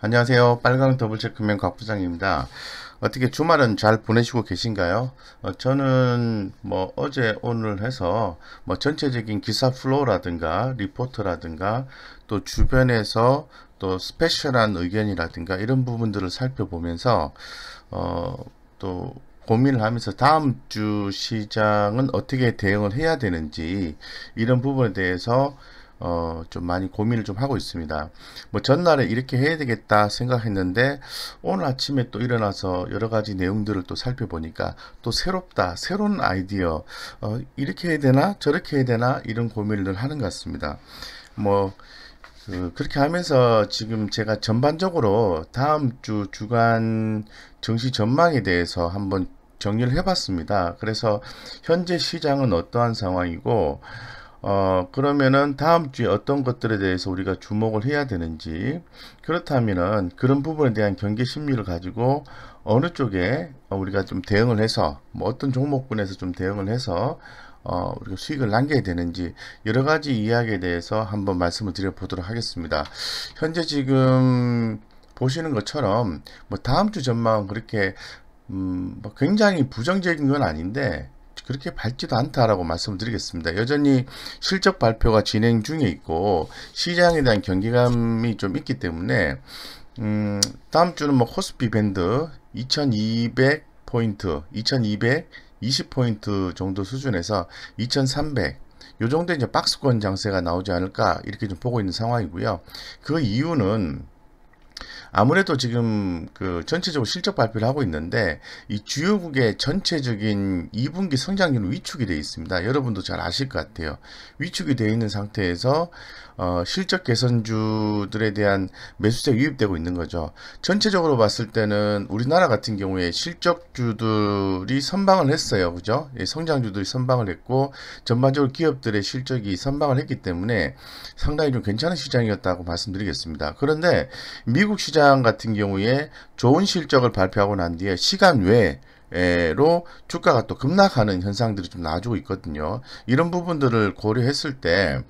안녕하세요. 빨강 더블체크맨 곽 부장입니다. 어떻게 주말은 잘 보내시고 계신가요? 저는 뭐 어제 오늘 해서 뭐 전체적인 기사 플로우라든가 리포트라든가 또 주변에서 또 스페셜한 의견이라든가 이런 부분들을 살펴보면서 또 고민을 하면서 다음 주 시장은 어떻게 대응을 해야 되는지 이런 부분에 대해서 좀 많이 고민을 좀 하고 있습니다. 뭐 전날에 이렇게 해야 되겠다 생각했는데 오늘 아침에 또 일어나서 여러 가지 내용들을 또 살펴보니까 또 새롭다, 새로운 아이디어, 이렇게 해야 되나 저렇게 해야 되나 이런 고민을 하는 것 같습니다. 뭐 그렇게 하면서 지금 제가 전반적으로 다음 주 주간 증시 전망에 대해서 한번 정리를 해봤습니다. 그래서 현재 시장은 어떠한 상황이고 그러면은 다음 주에 어떤 것들에 대해서 우리가 주목을 해야 되는지, 그렇다면은 그런 부분에 대한 경계 심리를 가지고 어느 쪽에 우리가 좀 대응을 해서, 뭐 어떤 종목군에서 좀 대응을 해서, 우리가 수익을 남겨야 되는지, 여러 가지 이야기에 대해서 한번 말씀을 드려보도록 하겠습니다. 현재 지금 보시는 것처럼, 뭐 다음 주 전망은 그렇게, 뭐 굉장히 부정적인 건 아닌데, 그렇게 밝지도 않다라고 말씀을 드리겠습니다. 여전히 실적 발표가 진행 중에 있고 시장에 대한 경계감이 좀 있기 때문에 다음 주는 뭐 코스피 밴드 2200포인트, 2220포인트 정도 수준에서 2300 요 정도 이제 박스권 장세가 나오지 않을까 이렇게 좀 보고 있는 상황이고요. 그 이유는 아무래도 지금 그 전체적으로 실적 발표를 하고 있는데 이 주요국의 전체적인 2분기 성장률은 위축이 되어 있습니다. 여러분도 잘 아실 것 같아요. 위축이 되어 있는 상태에서 실적 개선주들에 대한 매수세가 유입되고 있는 거죠. 전체적으로 봤을 때는 우리나라 같은 경우에 실적주들이 선방을 했어요. 그죠? 예, 성장주들이 선방을 했고 전반적으로 기업들의 실적이 선방을 했기 때문에 상당히 좀 괜찮은 시장이었다고 말씀드리겠습니다. 그런데 미국 시장 같은 경우에 좋은 실적을 발표하고 난 뒤에 시간 외로 주가가 또 급락하는 현상들이 좀 나와주고 있거든요. 이런 부분들을 고려했을 때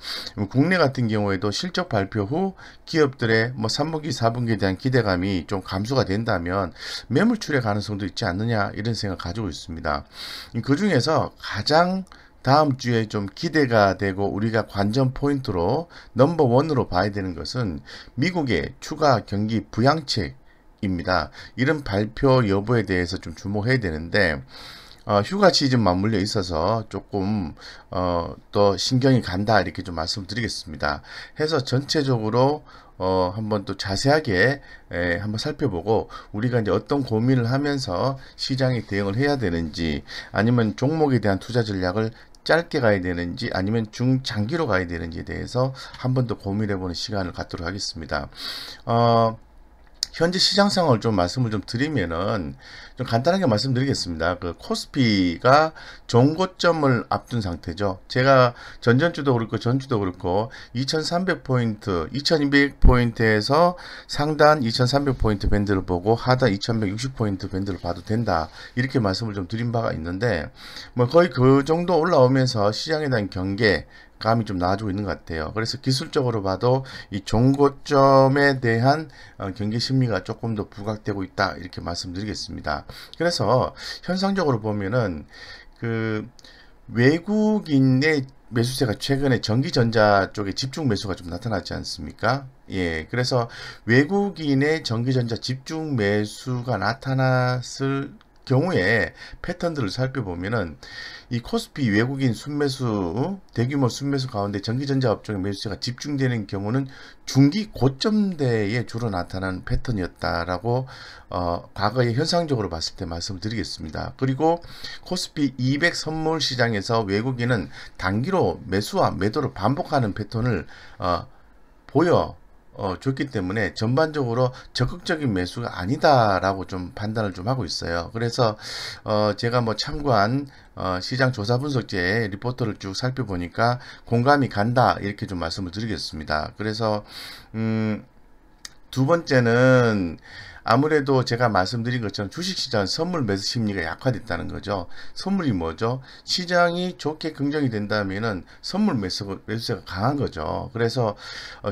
국내 같은 경우에도 실적 발표 후 기업들의 뭐 3분기, 4분기에 대한 기대감이 좀 감소가 된다면 매물출의 가능성도 있지 않느냐 이런 생각 가지고 있습니다. 그 중에서 가장 다음 주에 좀 기대가 되고 우리가 관전 포인트로 넘버원으로 봐야 되는 것은 미국의 추가 경기 부양책입니다. 이런 발표 여부에 대해서 좀 주목해야 되는데 휴가 시즌 맞물려 있어서 조금 또 신경이 간다 이렇게 좀 말씀드리겠습니다. 해서 전체적으로 한번 또 자세하게 한번 살펴보고 우리가 이제 어떤 고민을 하면서 시장에 대응을 해야 되는지 아니면 종목에 대한 투자 전략을 짧게 가야 되는지 아니면 중장기로 가야 되는지에 대해서 한 번 더 고민해보는 시간을 갖도록 하겠습니다. 현재 시장 상황을 좀 말씀을 좀 드리면은 좀 간단하게 말씀드리겠습니다. 그 코스피가 종고점을 앞둔 상태죠. 제가 전전주도 그렇고 전주도 그렇고 2300포인트, 2200포인트에서 상단 2300포인트 밴드를 보고 하단 2160포인트 밴드를 봐도 된다. 이렇게 말씀을 좀 드린 바가 있는데 뭐 거의 그 정도 올라오면서 시장에 대한 경계 감이 좀 나아지고 있는 것 같아요. 그래서 기술적으로 봐도 이 종고점에 대한 경계 심리가 조금 더 부각되고 있다 이렇게 말씀드리겠습니다. 그래서 현상적으로 보면은 그 외국인의 매수세가 최근에 전기전자 쪽에 집중 매수가 좀 나타났지 않습니까? 예, 그래서 외국인의 전기전자 집중 매수가 나타났을 경우에 패턴들을 살펴보면은 이 코스피 외국인 순매수 대규모 순매수 가운데 전기전자 업종의 매수세가 집중되는 경우는 중기 고점대에 주로 나타나는 패턴이었다라고 과거의 현상적으로 봤을 때 말씀을 드리겠습니다. 그리고 코스피 200 선물 시장에서 외국인은 단기로 매수와 매도를 반복하는 패턴을 보여 줬기 때문에 전반적으로 적극적인 매수가 아니다라고 좀 판단을 좀 하고 있어요. 그래서 제가 뭐 참고한 시장 조사 분석제 리포터를 쭉 살펴보니까 공감이 간다 이렇게 좀 말씀을 드리겠습니다. 그래서 두 번째는 아무래도 제가 말씀드린 것처럼 주식시장 선물 매수 심리가 약화됐다는 거죠. 선물이 뭐죠? 시장이 좋게 긍정이 된다면은 선물 매수세가 강한 거죠. 그래서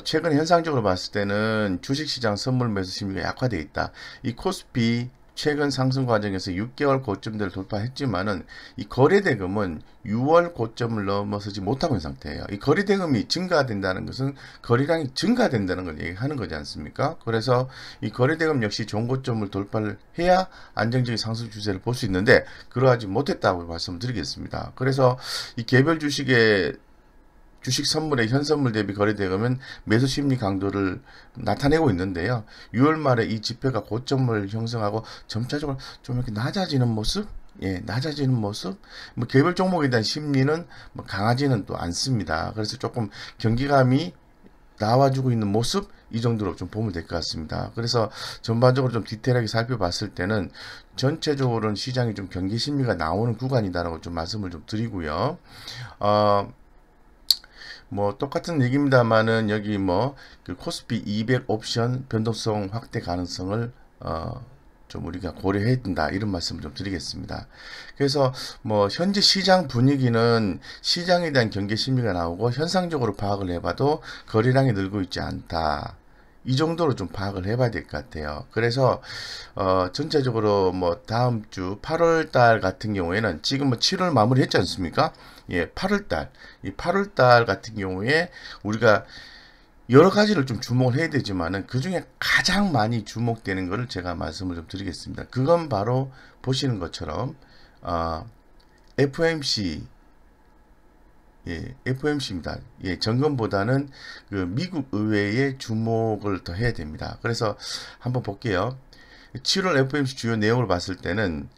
최근 현상적으로 봤을 때는 주식시장 선물 매수 심리가 약화되어 있다. 이 코스피 최근 상승 과정에서 6개월 고점들을 돌파했지만은 이 거래대금은 6월 고점을 넘어서지 못하고 있는 상태예요. 이 거래대금이 증가된다는 것은 거래량이 증가된다는 걸 얘기하는 거지 않습니까? 그래서 이 거래대금 역시 좋은 고점을 돌파를 해야 안정적인 상승 추세를 볼 수 있는데 그러하지 못했다고 말씀드리겠습니다. 그래서 이 개별 주식 선물의 현선물 대비 거래대금은 매수 심리 강도를 나타내고 있는데요. 6월 말에 이 지표가 고점을 형성하고 점차적으로 좀 이렇게 낮아지는 모습? 예, 낮아지는 모습? 뭐 개별 종목에 대한 심리는 뭐 강하지는 또 않습니다. 그래서 조금 경기감이 나와주고 있는 모습? 이 정도로 좀 보면 될 것 같습니다. 그래서 전반적으로 좀 디테일하게 살펴봤을 때는 전체적으로는 시장이 좀 경기 심리가 나오는 구간이다라고 좀 말씀을 좀 드리고요. 뭐 똑같은 얘기입니다만은 여기 뭐 그 코스피 200 옵션 변동성 확대 가능성을 좀 우리가 고려해야 된다 이런 말씀을 좀 드리겠습니다. 그래서 뭐 현재 시장 분위기는 시장에 대한 경계 심리가 나오고 현상적으로 파악을 해봐도 거래량이 늘고 있지 않다. 이 정도로 좀 파악을 해봐야 될 것 같아요. 그래서 전체적으로 뭐 다음 주 8월 달 같은 경우에는 지금 뭐 7월 마무리 했지 않습니까? 예, 8월 달. 이 8월 달 같은 경우에 우리가 여러 가지를 좀 주목을 해야 되지만은 그 중에 가장 많이 주목되는 것을 제가 말씀을 좀 드리겠습니다. 그건 바로 보시는 것처럼 FOMC 예, FOMC입니다. 예, 정금보다는 그 미국 의회에 주목을 더 해야 됩니다. 그래서 한번 볼게요. 7월 FOMC 주요 내용을 봤을 때는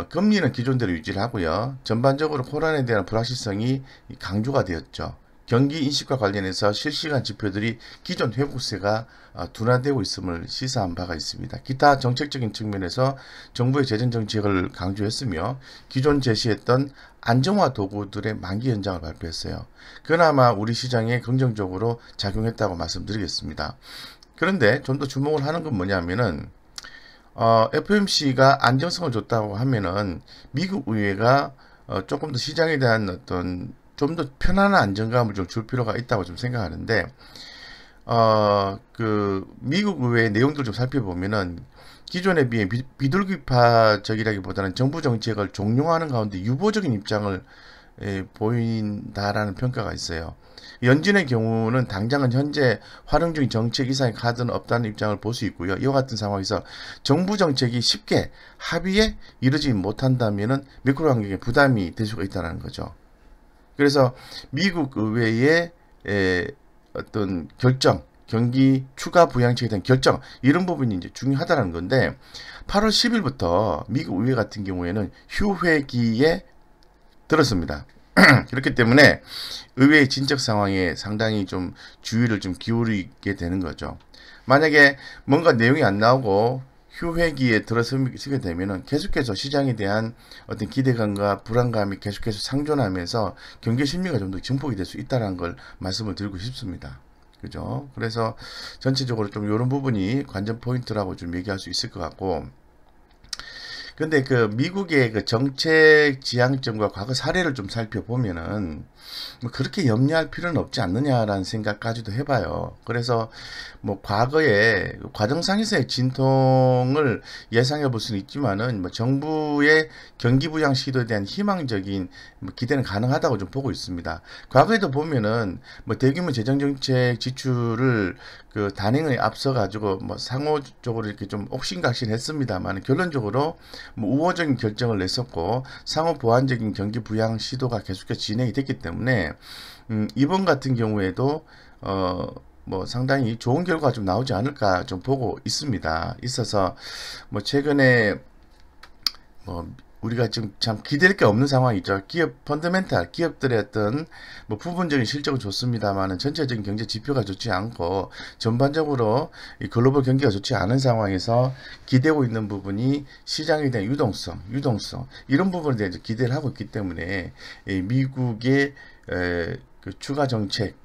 금리는 기존대로 유지를 하고요. 전반적으로 코로나에 대한 불확실성이 강조가 되었죠. 경기 인식과 관련해서 실시간 지표들이 기존 회복세가 둔화되고 있음을 시사한 바가 있습니다. 기타 정책적인 측면에서 정부의 재정 정책을 강조했으며 기존 제시했던 안정화 도구들의 만기 연장을 발표했어요. 그나마 우리 시장에 긍정적으로 작용했다고 말씀드리겠습니다. 그런데 좀 더 주목을 하는 건 뭐냐면은 FOMC가 안정성을 줬다고 하면은 미국 의회가 조금 더 시장에 대한 어떤 좀 더 편안한 안정감을 좀 줄 필요가 있다고 좀 생각하는데 그 미국 의회의 내용들 좀 살펴보면은 기존에 비해 비둘기파적이라기보다는 정부 정책을 종용하는 가운데 유보적인 입장을 보인다라는 평가가 있어요. 연준의 경우는 당장은 현재 활용 중인 정책 이상의 카드는 없다는 입장을 볼 수 있고요. 이와 같은 상황에서 정부 정책이 쉽게 합의에 이르지 못한다면 매크로 환경에 부담이 될 수가 있다는 거죠. 그래서 미국 의회의 어떤 결정, 경기 추가 부양책에 대한 결정 이런 부분이 이제 중요하다는 건데 8월 10일부터 미국 의회 같은 경우에는 휴회기에 들었습니다. 그렇기 때문에 의회의 진척 상황에 상당히 좀 주의를 좀 기울이게 되는 거죠. 만약에 뭔가 내용이 안 나오고 휴회기에 들어서게 되면은 계속해서 시장에 대한 어떤 기대감과 불안감이 계속해서 상존하면서 경기 심리가 좀 더 증폭이 될 수 있다는 걸 말씀을 드리고 싶습니다. 그죠? 그래서 전체적으로 좀 이런 부분이 관전 포인트라고 좀 얘기할 수 있을 것 같고, 근데 그 미국의 그 정책 지향점과 과거 사례를 좀 살펴보면은 뭐 그렇게 염려할 필요는 없지 않느냐라는 생각까지도 해봐요. 그래서 뭐 과거에 과정상에서의 진통을 예상해 볼 수는 있지만은 뭐 정부의 경기 부양 시도에 대한 희망적인 뭐 기대는 가능하다고 좀 보고 있습니다. 과거에도 보면은 뭐 대규모 재정 정책 지출을 그 단행에 앞서 가지고 뭐 상호적으로 이렇게 좀 옥신각신했습니다만 결론적으로 뭐 우호적인 결정을 냈었고 상호 보완적인 경기 부양 시도가 계속해서 진행이 됐기 때문에 이번 같은 경우에도 뭐 상당히 좋은 결과가 좀 나오지 않을까 좀 보고 있어서 뭐 최근에 뭐 우리가 지금 참 기댈 게 없는 상황이죠. 기업 펀더멘탈 기업들의 어떤 뭐 부분적인 실적은 좋습니다만은 전체적인 경제 지표가 좋지 않고 전반적으로 이 글로벌 경기가 좋지 않은 상황에서 기대고 있는 부분이 시장에 대한 유동성 이런 부분에 대해서 기대를 하고 있기 때문에 이 미국의 그 추가 정책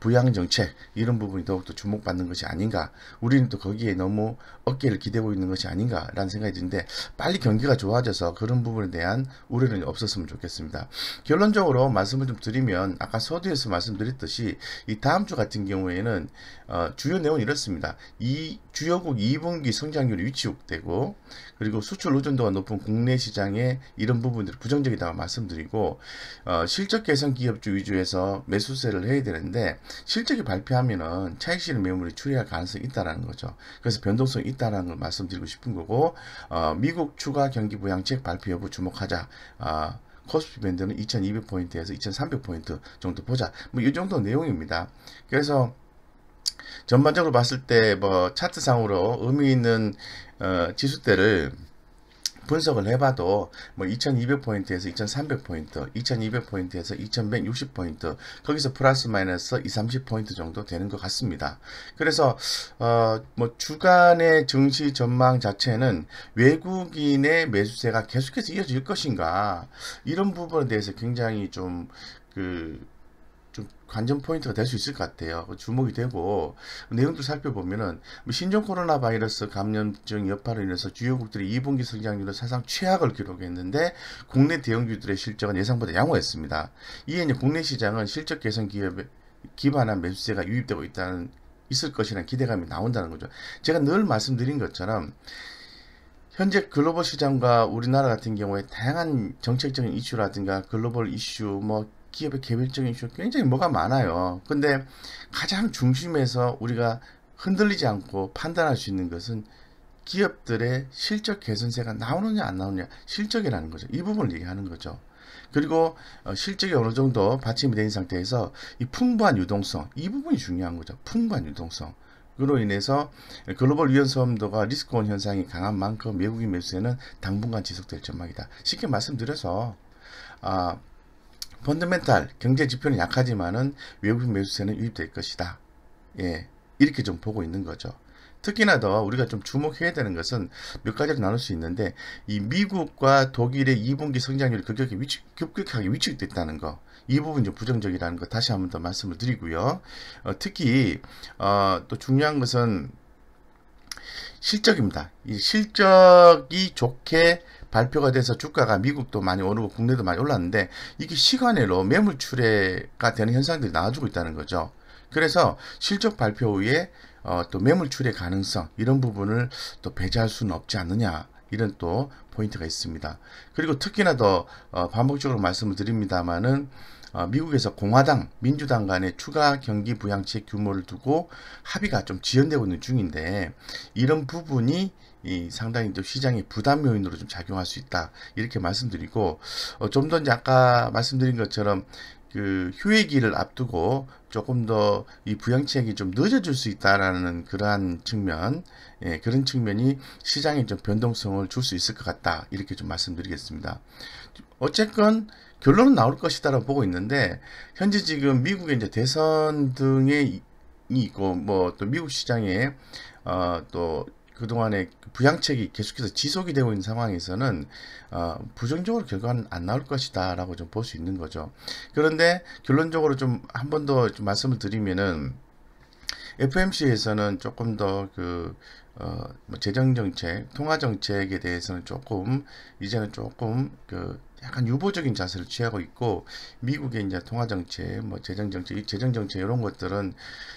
부양 정책 이런 부분이 더욱더 주목받는 것이 아닌가. 우리는 또 거기에 너무 어깨를 기대고 있는 것이 아닌가라는 생각이 드는데 빨리 경기가 좋아져서 그런 부분에 대한 우려는 없었으면 좋겠습니다. 결론적으로 말씀을 좀 드리면 아까 서두에서 말씀드렸듯이 이 다음 주 같은 경우에는 주요 내용은 이렇습니다. 이 주요국 2분기 성장률이 위축되고 그리고 수출 의존도가 높은 국내 시장에 이런 부분들이 부정적이다고 말씀드리고 실적 개선 기업주 위주에서 매수세를 해야 되는데 실적이 발표하면은 차익 실현 매물이 출회할 가능성이 있다라는 거죠. 그래서 변동성이 있다라는 걸 말씀드리고 싶은 거고 미국 추가 경기 부양책 발표 여부 주목하자. 코스피 밴드는 2200포인트에서 2300포인트 정도 보자. 뭐 이 정도 내용입니다. 그래서 전반적으로 봤을 때 뭐 차트상으로 의미 있는 지수대를 분석을 해봐도 뭐 2200포인트에서 2300포인트, 2200포인트에서 2160포인트 거기서 플러스 마이너스 2-30포인트 정도 되는 것 같습니다. 그래서 뭐 주간의 증시 전망 자체는 외국인의 매수세가 계속해서 이어질 것인가 이런 부분에 대해서 굉장히 좀 관전 포인트가 될 수 있을 것 같아요. 주목이 되고 내용도 살펴보면은 신종 코로나 바이러스 감염증 여파로 인해서 주요국들이 2분기 성장률은 사상 최악을 기록했는데 국내 대형주들의 실적은 예상보다 양호했습니다. 이에 이제 국내 시장은 실적 개선 기업에 기반한 매수세가 유입되고 있을 것이라는 기대감이 나온다는 거죠. 제가 늘 말씀드린 것처럼 현재 글로벌 시장과 우리나라 같은 경우에 다양한 정책적인 이슈라든가 글로벌 이슈, 뭐 기업의 개별적인 이슈 굉장히 뭐가 많아요. 근데 가장 중심에서 우리가 흔들리지 않고 판단할 수 있는 것은 기업들의 실적 개선세가 나오느냐 안 나오느냐 실적이라는 거죠. 이 부분을 얘기하는 거죠. 그리고 실적이 어느 정도 받침이 된 상태에서 이 풍부한 유동성 이 부분이 중요한 거죠. 풍부한 유동성 그로 인해서 글로벌 위험성도가 리스크온 현상이 강한 만큼 외국인 매수세는 당분간 지속될 전망이다. 쉽게 말씀드려서 펀더멘탈 경제 지표는 약하지만은 외국인 매수세는 유입될 것이다. 예, 이렇게 좀 보고 있는 거죠. 특히나 더 우리가 좀 주목해야 되는 것은 몇 가지로 나눌 수 있는데 이 미국과 독일의 2분기 성장률이 급격하게 위축됐다는 거. 이 부분 좀 부정적이라는 거 다시 한번 더 말씀을 드리고요. 특히 또 중요한 것은 실적입니다. 이 실적이 좋게 발표가 돼서 주가가 미국도 많이 오르고 국내도 많이 올랐는데 이게 시간외로 매물 출회가 되는 현상들이 나와주고 있다는 거죠. 그래서 실적 발표 후에 또 매물 출회 가능성 이런 부분을 또 배제할 수는 없지 않느냐 이런 또 포인트가 있습니다. 그리고 특히나 더 반복적으로 말씀을 드립니다만은 미국에서 공화당, 민주당 간의 추가 경기 부양책 규모를 두고 합의가 좀 지연되고 있는 중인데 이런 부분이 상당히 또 시장의 부담 요인으로 좀 작용할 수 있다 이렇게 말씀드리고 좀 더 이제 아까 말씀드린 것처럼 그 휴회기를 앞두고 조금 더 이 부양책이 좀 늦어질 수 있다라는 그러한 측면, 그런 측면이 시장에 좀 변동성을 줄 수 있을 것 같다 이렇게 좀 말씀드리겠습니다. 어쨌건 결론은 나올 것이다라고 보고 있는데 현재 지금 미국의 이제 대선 등에 있고 뭐 또 미국 시장에 또 그동안에 부양책이 계속해서 지속이 되고 있는 상황에서는 부정적으로 결과는 안 나올 것이다 라고 좀 볼 수 있는 거죠. 그런데 결론적으로 좀 한 번 더 좀 말씀을 드리면은 FMC에서는 조금 더 뭐 재정정책, 통화정책에 대해서는 이제는 조금 약간 유보적인 자세를 취하고 있고, 미국의 이제 통화정책, 뭐 재정정책 이런 것들은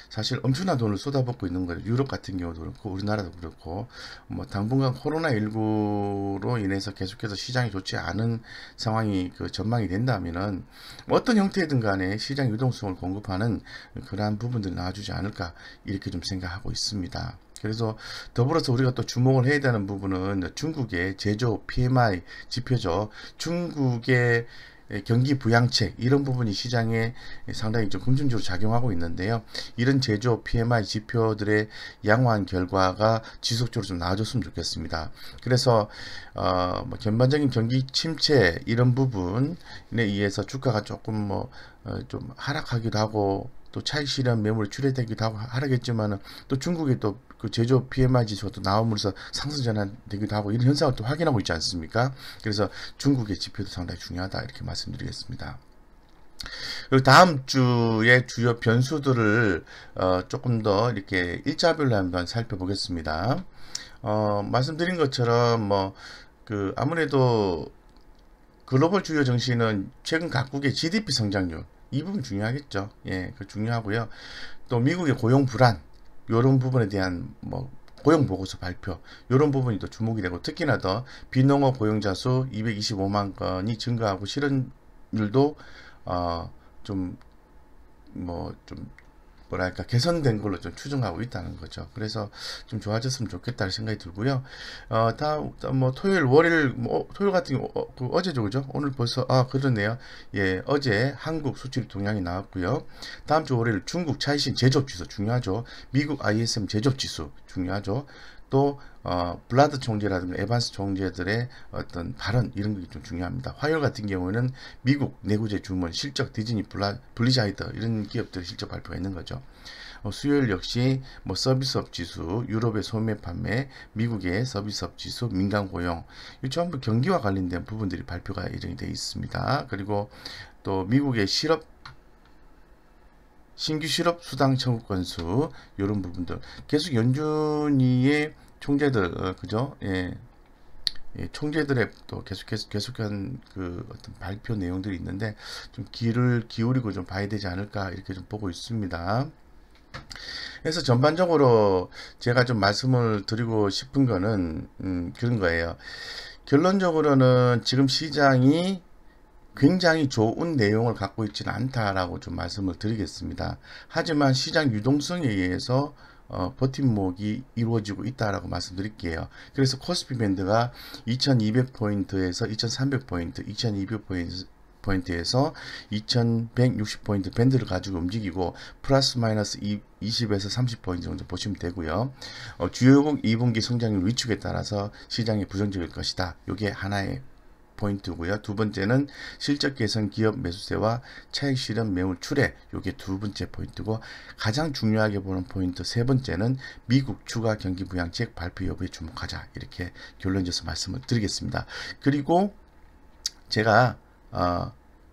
사실 엄청난 돈을 쏟아붓고 있는 거예요. 유럽 같은 경우도 그렇고, 우리나라도 그렇고, 뭐 당분간 코로나19로 인해서 계속해서 시장이 좋지 않은 상황이 전망이 된다면은, 어떤 형태든 간에 시장 유동성을 공급하는 그러한 부분들이 나와주지 않을까, 이렇게 좀 생각하고 있습니다. 그래서 더불어서 우리가 또 주목을 해야 되는 부분은 중국의 제조 PMI 지표죠. 중국의 경기 부양책 이런 부분이 시장에 상당히 좀 긍정적으로 작용하고 있는데요. 이런 제조 PMI 지표들의 양호한 결과가 지속적으로 좀 나와줬으면 좋겠습니다. 그래서 뭐 전반적인 경기 침체 이런 부분에 의해서 주가가 조금 좀 하락하기도 하고 또 차익 실현 매물이 출회되기도 하고 하겠지만은 또 중국의 또 그 제조 PMI 지수가 또 나옴으로써 상승 전환되기도 하고 이런 현상을 또 확인하고 있지 않습니까? 그래서 중국의 지표도 상당히 중요하다 이렇게 말씀드리겠습니다. 그리고 다음 주의 주요 변수들을 조금 더 이렇게 일자별로 한번 살펴보겠습니다. 말씀드린 것처럼 뭐 그 아무래도 글로벌 주요 정신은 최근 각국의 GDP 성장률 이 부분 중요하겠죠. 예, 그 중요하고요. 또 미국의 고용 불안 이런 부분에 대한 뭐 고용 보고서 발표 이런 부분이 또 주목이 되고 특히나 더 비농업 고용자 수 225만 건이 증가하고 실업률도 좀 좀 뭐랄까 개선된 걸로 좀 추정하고 있다는 거죠. 그래서 좀 좋아졌으면 좋겠다는 생각이 들고요. 다음 뭐 토요일, 월요일, 토요일 같은 경우 그 어제죠, 그죠? 오늘 벌써 그러네요. 예, 어제 한국 수출 동향이 나왔고요. 다음 주 월요일 중국 차이신 제조업 지수 중요하죠. 미국 ISM 제조업 지수 중요하죠. 또 블라드 총재라든가 에반스 총재들의 어떤 발언 이런 게 좀 중요합니다. 화요일 같은 경우는 미국 내구재 주문, 실적, 디즈니, 블리자이더 이런 기업들의 실적 발표가 있는 거죠. 수요일 역시 뭐 서비스업 지수, 유럽의 소매 판매, 미국의 서비스업 지수, 민간 고용 이 전부 경기와 관련된 부분들이 발표가 예정이 되어 있습니다. 그리고 또 미국의 신규 실업 수당 청구 건수 이런 부분들 계속 연준이의 총재들 그죠? 예. 예, 총재들의 또 계속한 그 어떤 발표 내용들이 있는데 좀 귀를 기울이고 좀 봐야 되지 않을까 이렇게 좀 보고 있습니다. 그래서 전반적으로 제가 좀 말씀을 드리고 싶은 거는 그런 거예요. 결론적으로는 지금 시장이 굉장히 좋은 내용을 갖고 있지는 않다라고 좀 말씀을 드리겠습니다. 하지만 시장 유동성에 의해서 버팀목이 이루어지고 있다라고 말씀드릴게요. 그래서 코스피 밴드가 2200포인트에서 2300포인트, 2200포인트에서 2160포인트 밴드를 가지고 움직이고 플러스 마이너스 20에서 30포인트 정도 보시면 되고요. 주요 2분기 성장률 위축에 따라서 시장이 부정적일 것이다. 이게 하나의 포인트고요. 두 번째는 실적 개선 기업 매수세와 차익 실현 매물 출회 요게 두 번째 포인트고 가장 중요하게 보는 포인트 세 번째는 미국 추가 경기 부양책 발표 여부에 주목하자 이렇게 결론져서 말씀을 드리겠습니다. 그리고 제가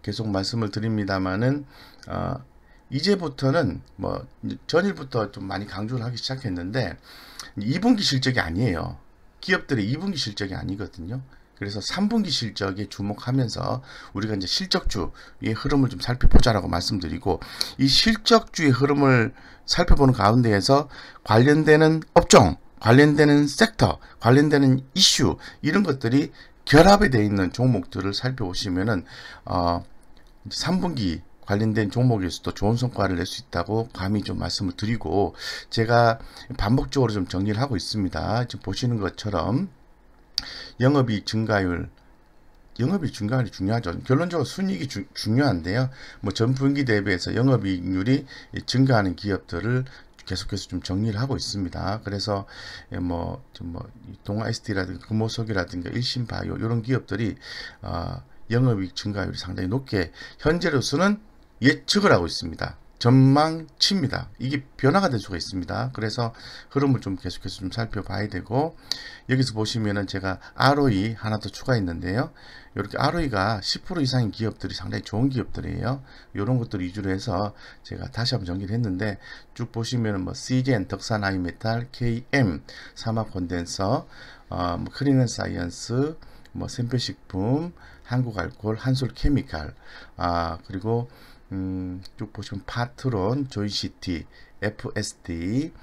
계속 말씀을 드립니다만은 이제부터는 뭐 전일부터 좀 많이 강조를 하기 시작했는데 2분기 실적이 아니에요. 기업들의 2분기 실적이 아니거든요. 그래서 3분기 실적에 주목하면서 우리가 이제 실적주의 흐름을 좀 살펴보자라고 말씀드리고 이 실적주의 흐름을 살펴보는 가운데에서 관련되는 업종, 관련되는 섹터, 관련되는 이슈 이런 것들이 결합이 되어 있는 종목들을 살펴보시면은 3분기 관련된 종목에서도 좋은 성과를 낼 수 있다고 감히 좀 말씀을 드리고 제가 반복적으로 좀 정리를 하고 있습니다. 지금 보시는 것처럼 영업이익 증가율이 중요하죠. 결론적으로 순이익이 중요한데요. 뭐 전분기 대비해서 영업이익률이 증가하는 기업들을 계속해서 좀 정리를 하고 있습니다. 그래서 동아 ST라든가 금호석이라든가 일신바이오 이런 기업들이 영업이익 증가율이 상당히 높게 현재로서는 예측을 하고 있습니다. 전망치입니다. 이게 변화가 될 수가 있습니다. 그래서 흐름을 좀 계속해서 좀 살펴봐야 되고 여기서 보시면은 제가 ROE 하나 더 추가했는데요. 이렇게 ROE가 10% 이상인 기업들이 상당히 좋은 기업들이에요. 이런 것들 위주로 해서 제가 다시 한번 정리를 했는데 쭉 보시면은 뭐 CGN, 덕산 아이메탈, KM, 사막 콘덴서, 뭐 크리넨사이언스, 뭐 샘표식품, 한국알코올, 한솔케미칼, 그리고 쭉 보시면 파트론, 조이시티, FSD,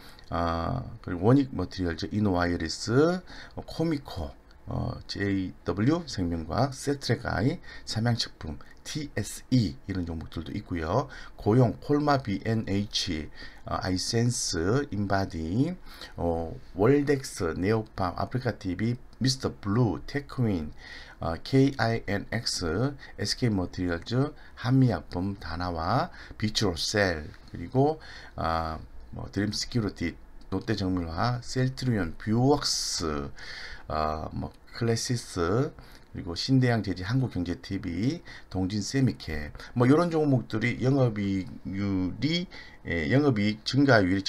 그리고 원익 머티리얼즈, 이노와이어리스, 코미코, JW 생명과학, 세트렉아이, 삼양식품, TSE 이런 종목들도 있고요. 고용, 콜마 BNH, 아이센스, 인바디, 월덱스, 네오팜, 아프리카TV, 미스터 블루, 테크윈, KINX, SK머티리얼즈, 한미약품, 다나와, 비추로셀, 그리고 드림스키루티, 롯데정밀화, 셀트리온, 뷰웍스, 클래시스, 그리고 신대양 제지, 한국경제TV, 동진세미캡 뭐 이런 종목들이 영업이익 증가율이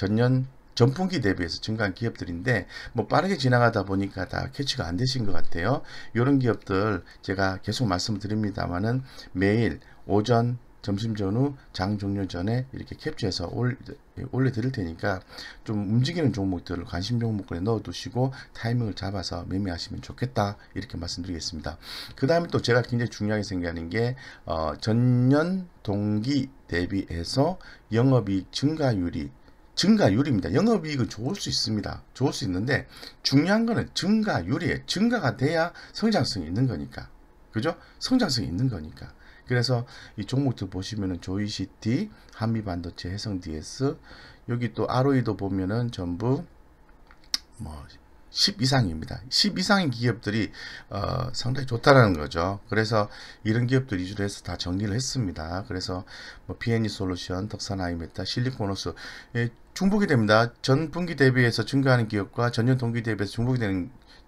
전분기 대비해서 증가한 기업들인데 뭐 빠르게 지나가다 보니까 다 캐치가 안 되신 것 같아요. 이런 기업들 제가 계속 말씀드립니다만은 매일 오전 점심 전후 장 종료 전에 이렇게 캡처해서 올려드릴 테니까 좀 움직이는 종목들을 관심 종목에 넣어두시고 타이밍을 잡아서 매매하시면 좋겠다 이렇게 말씀드리겠습니다. 그 다음에 또 제가 굉장히 중요하게 생각하는 게 전년 동기 대비해서 영업이익 증가율입니다. 영업이익은 좋을 수 있습니다. 좋을 수 있는데 중요한 거는 증가율이에요. 증가가 돼야 성장성이 있는 거니까. 그죠? 성장성이 있는 거니까. 그래서 이 종목들 보시면은 조이시티, 한미반도체, 해성DS, 여기 또 ROE도 보면은 전부 뭐 10 이상입니다. 10 이상인 기업들이 상당히 좋다라는 거죠. 그래서 이런 기업들 위주로 해서 다 정리를 했습니다. 그래서 뭐 PNE 솔루션, 덕산 아이메타, 실리콘호스 중복이 됩니다. 전 분기 대비해서 증가하는 기업과 전년 동기 대비해서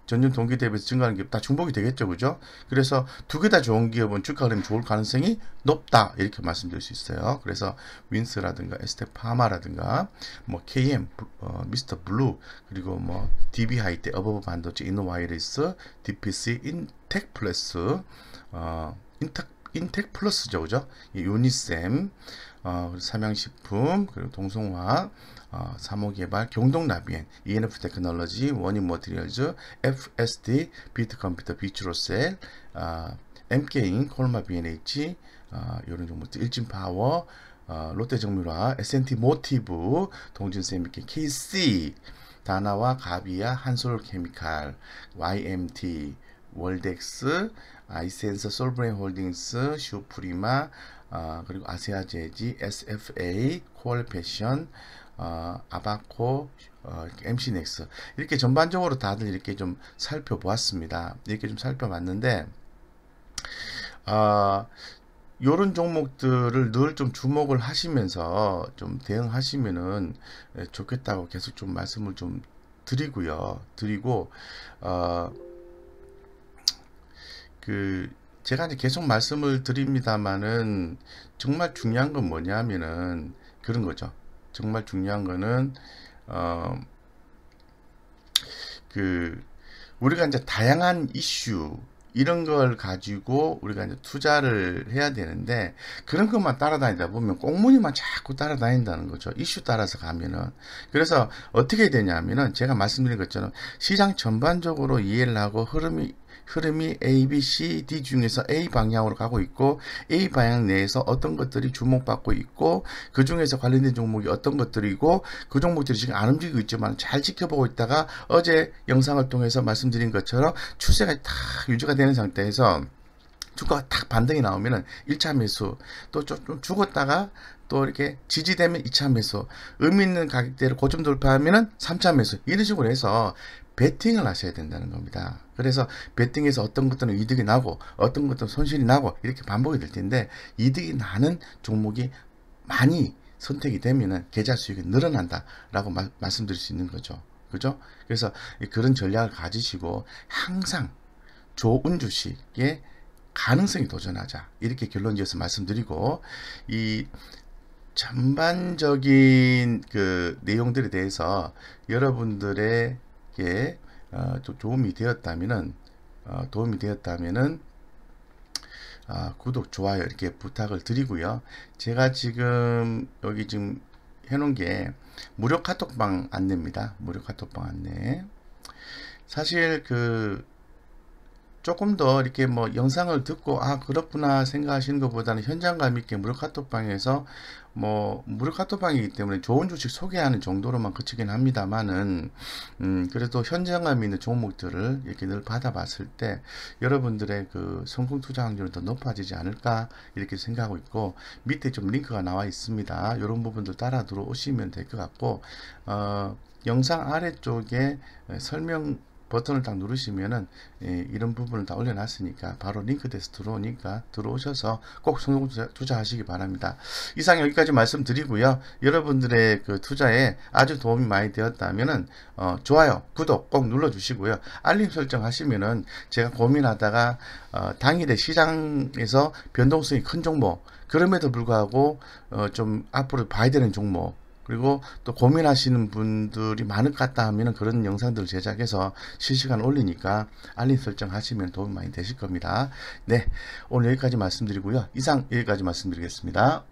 전년 동기 대비해서 증가하는 기업 다 중복이 되겠죠. 그죠? 그래서 두 개 다 좋은 기업은 주가 흐름이 좋을 가능성이 높다. 이렇게 말씀드릴 수 있어요. 그래서 윈스라든가 에스테파마라든가 뭐 KM, 미스터 블루, 그리고 뭐 DB 하이테, 어버브 반도체, 이노와이리스, DPC, 인텍 플러스, 인텍 플러스죠. 그죠? 유니셈, 삼양식품, 그리고 동성화학, 사모개발, 경동나비엔, ENF 테크놀로지, 원인 머티리얼즈, FSD, 비트컴퓨터, 비추로셀, MK인, 콜마 B&H, 이런 종목들, 일진파워, 롯데정밀화, S&T 모티브, 동진세미케, KC, 다나와 가비아, 한솔케미칼, YMT, 월덱스, 아이센서, 솔브레인 홀딩스, 슈프리마, 그리고 아세아제지, SFA, 콜패션, 아바코, MC넥스 이렇게 전반적으로 다들 이렇게 좀 살펴보았습니다. 이렇게 좀 살펴봤는데 요런 종목들을 늘 좀 주목을 하시면서 좀 대응하시면은 좋겠다고 계속 좀 말씀을 좀 드리고요. 제가 이제 계속 말씀을 드립니다만은 정말 중요한 건 뭐냐면은 그런 거죠. 정말 중요한 거는 우리가 이제 다양한 이슈 이런 걸 가지고 우리가 이제 투자를 해야 되는데 그런 것만 따라다니다 보면 꽁무니만 자꾸 따라다닌다는 거죠. 이슈 따라서 가면은. 그래서 어떻게 되냐면은 제가 말씀드린 것처럼 시장 전반적으로 이해를 하고 흐름이 A, B, C, D 중에서 A 방향으로 가고 있고 A 방향 내에서 어떤 것들이 주목받고 있고 그 중에서 관련된 종목이 어떤 것들이고 그 종목들이 지금 안 움직이고 있지만 잘 지켜보고 있다가 어제 영상을 통해서 말씀드린 것처럼 추세가 딱 유지가 되는 상태에서 주가가 딱 반등이 나오면은 1차 매수 또 좀 죽었다가 또 이렇게 지지되면 2차 매수 의미 있는 가격대를 고점 돌파하면은 3차 매수 이런 식으로 해서 베팅을 하셔야 된다는 겁니다. 그래서 베팅에서 어떤 것들은 이득이 나고 어떤 것들은 손실이 나고 이렇게 반복이 될 텐데 이득이 나는 종목이 많이 선택이 되면은 계좌 수익이 늘어난다 라고 말씀드릴 수 있는 거죠. 그죠? 그래서 그런 전략을 가지시고 항상 좋은 주식에 가능성이 도전하자 이렇게 결론 지어서 말씀드리고 이 전반적인 그 내용들에 대해서 여러분들에게 좀 도움이 되었다면은 구독, 좋아요 이렇게 부탁을 드리고요. 제가 지금 여기 지금 해놓은 게 무료 카톡방 안내입니다. 무료 카톡방 안내. 사실 조금 더 이렇게 뭐 영상을 듣고 그렇구나 생각하시는 것보다는 현장감 있게 무료 카톡방에서 뭐 무료 카톡방이기 때문에 좋은 주식 소개하는 정도로만 그치긴 합니다만은 그래도 현장감 있는 종목들을 이렇게 늘 받아봤을 때 여러분들의 그 성공 투자 확률이 더 높아지지 않을까 이렇게 생각하고 있고 밑에 좀 링크가 나와 있습니다. 이런 부분들 따라 들어오시면 될 것 같고 영상 아래쪽에 설명 버튼을 딱 누르시면은 이런 부분을 다 올려놨으니까 바로 링크돼서 들어오니까 들어오셔서 꼭 성공 투자하시기 바랍니다. 이상 여기까지 말씀드리고요. 여러분들의 그 투자에 아주 도움이 많이 되었다면은 좋아요, 구독 꼭 눌러주시고요. 알림 설정 하시면은 제가 고민하다가 당일에 시장에서 변동성이 큰 종목 그럼에도 불구하고 좀 앞으로 봐야 되는 종목 그리고 또 고민하시는 분들이 많을 것 같다 하면 그런 영상들을 제작해서 실시간 올리니까 알림 설정 하시면 도움 많이 되실 겁니다. 네, 오늘 여기까지 말씀드리고요. 이상 여기까지 말씀드리겠습니다.